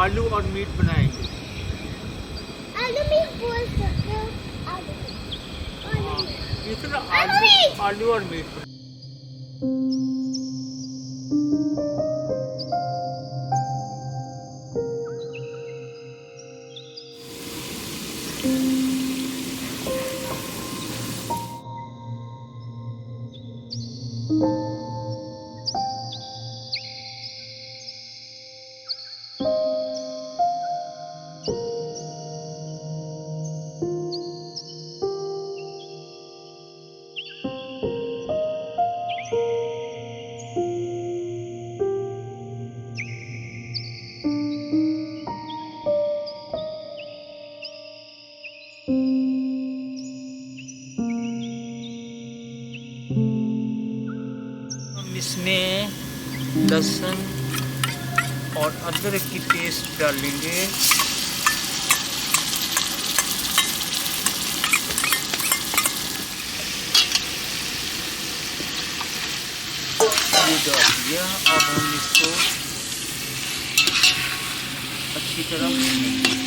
आलू और मीट बनाएंगे। आलू मीट बोल सकते हो। इतना आलू और मीट इसमें लहसुन और अदरक की पेस्ट डालेंगे। ये डाल दिया। अब हम इसको अच्छी तरह भूनेंगे।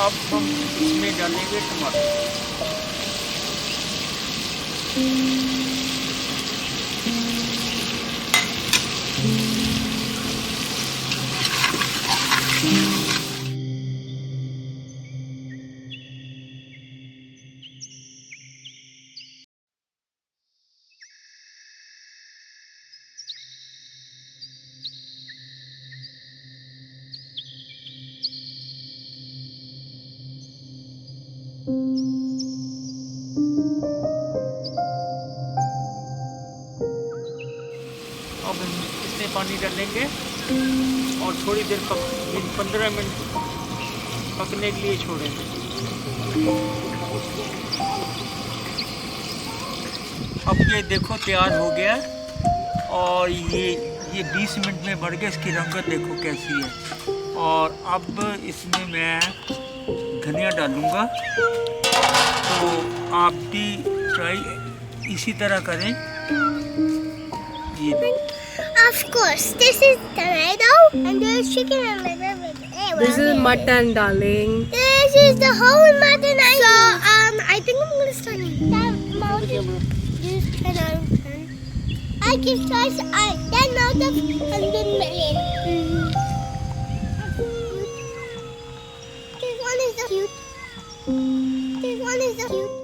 अब हम इसमें डालेंगे टमाटर। अब हम इसमें पानी डालेंगे और थोड़ी देर 15 मिनट पकने के लिए छोड़ेंगे। अब ये देखो तैयार हो गया और ये 20 मिनट में बढ़ गया। इसकी रंगत देखो कैसी है। और अब इसमें मैं धनिया डालूँगा। तो आप भी ट्राई इसी तरह करें। ये Of course, this is tomato and there's chicken and liver. This is mutton, darling. This is the whole mutton. So I think I'm gonna start that mountain. Just 10 out of 10. I give stars 10 out of 100 million. This one is cute. This one is cute.